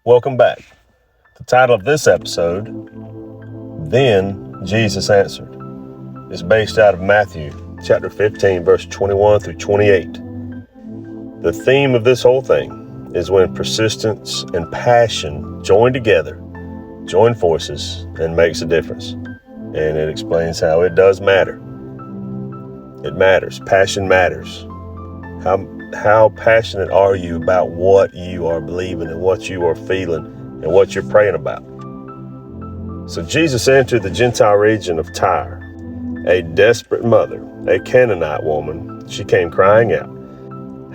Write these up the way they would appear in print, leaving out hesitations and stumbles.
Welcome back. The title of this episode, Then Jesus Answered, is based out of Matthew chapter 15, verse 21 through 28. The theme of this whole thing is when persistence and passion join together, join forces, and makes a difference. And it explains how it does matter. It matters. Passion matters. How passionate are you about what you are believing and what you are feeling and what you're praying about? So Jesus entered the Gentile region of Tyre. A desperate mother, a Canaanite woman, she came crying out,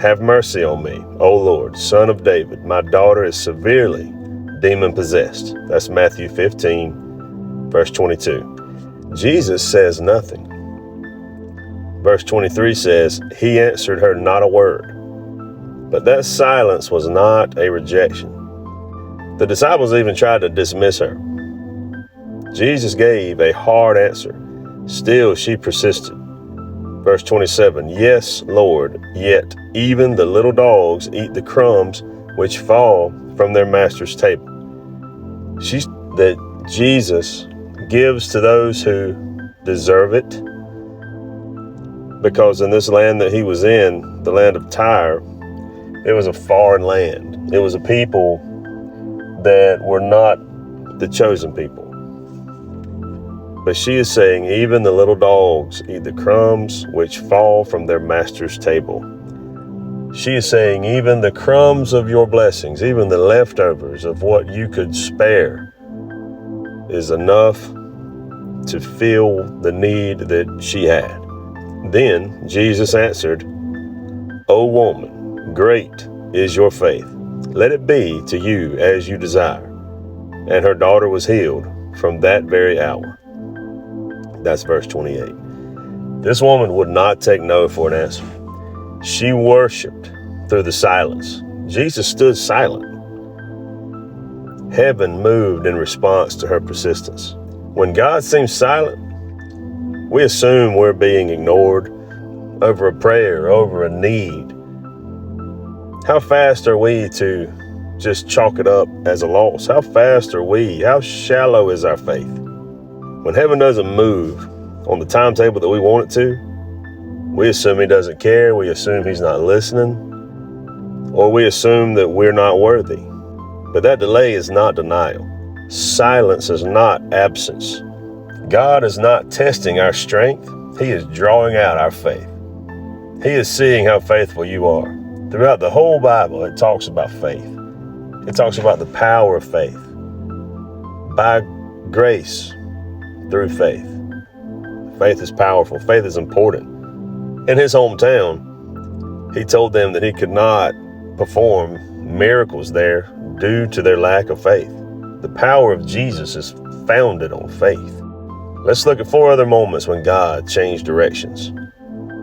"Have mercy on me, O Lord, Son of David. My daughter is severely demon-possessed." That's Matthew 15, verse 22. Jesus says nothing. Verse 23 says, "He answered her not a word." But that silence was not a rejection. The disciples even tried to dismiss her. Jesus gave a hard answer. Still, she persisted. Verse 27, "Yes, Lord, yet even the little dogs eat the crumbs which fall from their master's table." That Jesus gives to those who deserve it. Because in this land that he was in, the land of Tyre, it was a foreign land. It was a people that were not the chosen people. But she is saying, even the little dogs eat the crumbs which fall from their master's table. She is saying, even the crumbs of your blessings, even the leftovers of what you could spare is enough to fill the need that she had. Then Jesus answered, "O woman, great is your faith. Let it be to you as you desire." And her daughter was healed from that very hour. That's verse 28. This woman would not take no for an answer. She worshiped through the silence. Jesus stood silent. Heaven moved in response to her persistence. When God seems silent, we assume we're being ignored over a prayer, over a need. How fast are we to just chalk it up as a loss? How fast are we? How shallow is our faith? When heaven doesn't move on the timetable that we want it to, we assume he doesn't care, we assume he's not listening, or we assume that we're not worthy. But that delay is not denial. Silence is not absence. God is not testing our strength. He is drawing out our faith. He is seeing how faithful you are. Throughout the whole Bible, it talks about faith. It talks about the power of faith. By grace, through faith. Faith is powerful. Faith is important. In his hometown, he told them that he could not perform miracles there due to their lack of faith. The power of Jesus is founded on faith. Let's look at 4 other moments when God changed directions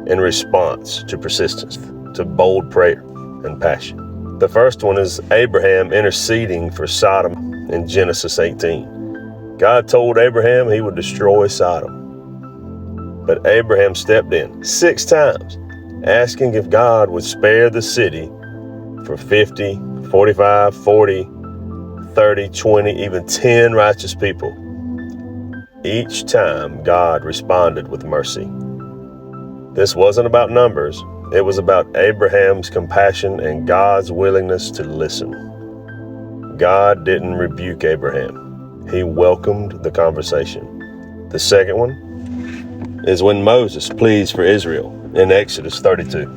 in response to persistence, to bold prayer and passion. The first one is Abraham interceding for Sodom in Genesis 18. God told Abraham he would destroy Sodom. But Abraham stepped in 6 times, asking if God would spare the city for 50, 45, 40, 30, 20, even 10 righteous people. Each time, God responded with mercy. This wasn't about numbers. It was about Abraham's compassion and God's willingness to listen. God didn't rebuke Abraham. He welcomed the conversation. The second one is when Moses pleads for Israel in Exodus 32.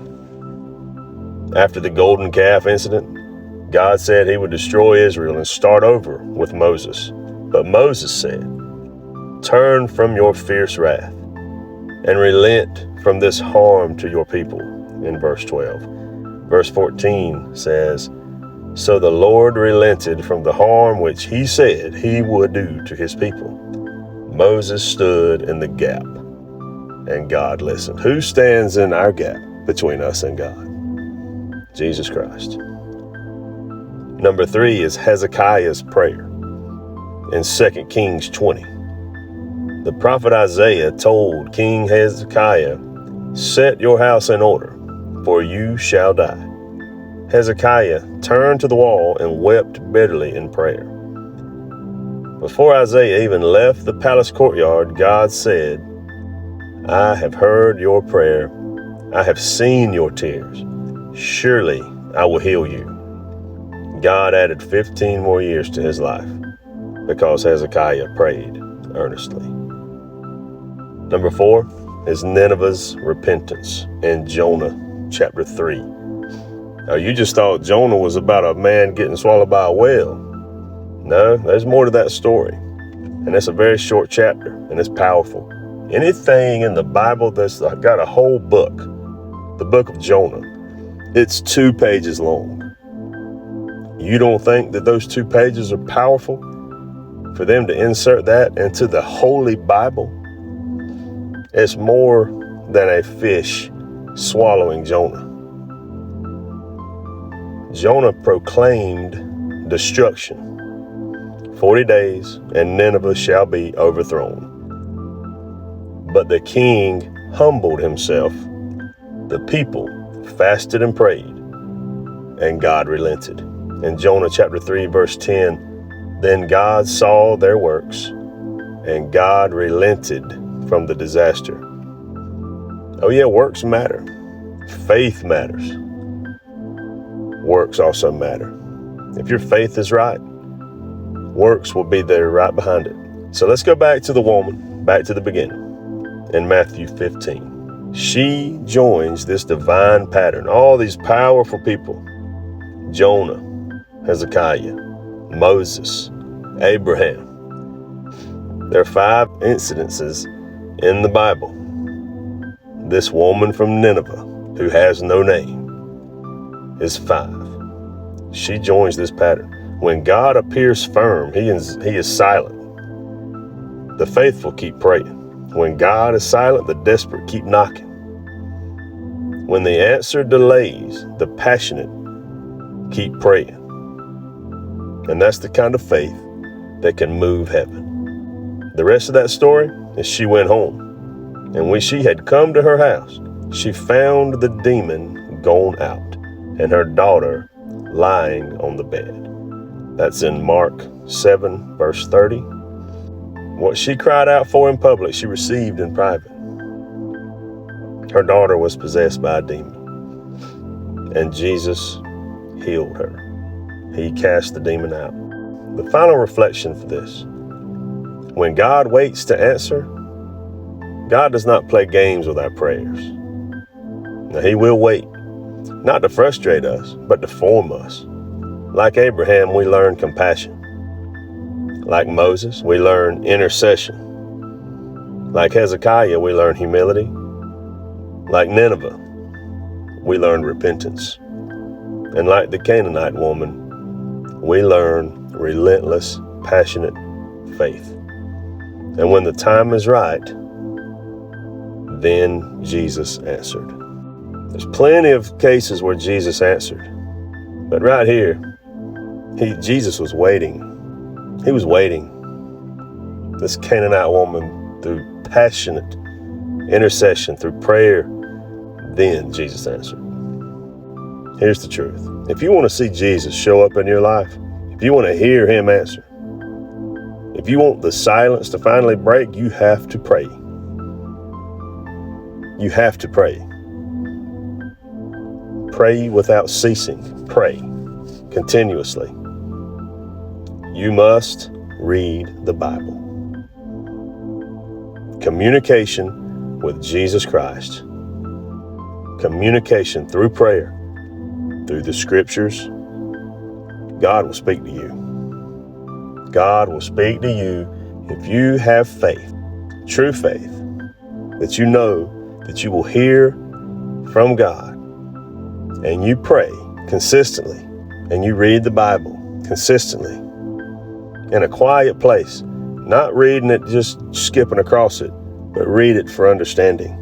After the golden calf incident, God said he would destroy Israel and start over with Moses. But Moses said, "Turn from your fierce wrath and relent from this harm to your people," in verse 12. Verse 14 says, "So the Lord relented from the harm which he said he would do to his people." Moses stood in the gap, and God listened. Who stands in our gap between us and God? Jesus Christ. Number 3 is Hezekiah's prayer in 2 Kings 20. The prophet Isaiah told King Hezekiah, "Set your house in order, for you shall die." Hezekiah turned to the wall and wept bitterly in prayer. Before Isaiah even left the palace courtyard, God said, I have heard your prayer. I have seen your tears. Surely I will heal you. God added 15 more years to his life because Hezekiah prayed earnestly. Number 4 is Nineveh's repentance in Jonah chapter 3. Now, you just thought Jonah was about a man getting swallowed by a whale. No, there's more to that story. And it's a very short chapter, and it's powerful. Anything in the Bible that's got a whole book, the book of Jonah, it's 2 pages long. You don't think that those 2 pages are powerful? For them to insert that into the Holy Bible? It's more than a fish swallowing Jonah. Jonah proclaimed destruction. 40 days, and Nineveh shall be overthrown. But the king humbled himself. The people fasted and prayed, and God relented. In Jonah chapter 3, verse 10, then God saw their works, and God relented from the disaster. Oh yeah, works matter. Faith matters. Works also matter. If your faith is right, works will be there right behind it. So let's go back to the woman, back to the beginning, in Matthew 15. She joins this divine pattern. All these powerful people, Jonah, Hezekiah, Moses, Abraham. There are 5 incidences in the Bible. This woman from Nineveh, who has no name, is 5. She joins this pattern. When God appears firm, he is silent. The faithful keep praying. When God is silent, the desperate keep knocking. When the answer delays, the passionate keep praying. And that's the kind of faith that can move heaven. The rest of that story is she went home. And when she had come to her house, she found the demon gone out and her daughter lying on the bed. That's in Mark 7, verse 30. What she cried out for in public, she received in private. Her daughter was possessed by a demon, and Jesus healed her. He cast the demon out. The final reflection for this: when God waits to answer, God does not play games with our prayers. Now, he will wait, not to frustrate us, but to form us. Like Abraham, we learn compassion. Like Moses, we learn intercession. Like Hezekiah, we learn humility. Like Nineveh, we learn repentance. And like the Canaanite woman, we learn relentless, passionate faith. And when the time is right, then Jesus answered. There's plenty of cases where Jesus answered. But right here, Jesus was waiting. He was waiting. This Canaanite woman, through passionate intercession, through prayer, then Jesus answered. Here's the truth. If you want to see Jesus show up in your life, if you want to hear him answer, if you want the silence to finally break, you have to pray. You have to pray. Pray without ceasing. Pray continuously. You must read the Bible. Communication with Jesus Christ. Communication through prayer, through the scriptures. God will speak to you. God will speak to you if you have faith, true faith, that you know that you will hear from God, and you pray consistently, and you read the Bible consistently in a quiet place, not reading it, just skipping across it, but read it for understanding.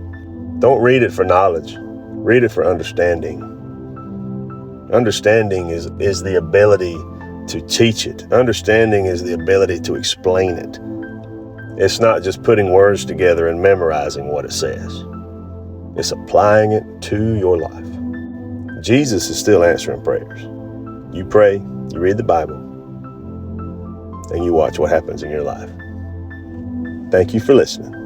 Don't read it for knowledge. Read it for understanding. Understanding is the ability to teach it. Understanding is the ability to explain it. It's not just putting words together and memorizing what it says. It's applying it to your life. Jesus is still answering prayers. You pray, you read the Bible, and you watch what happens in your life. Thank you for listening.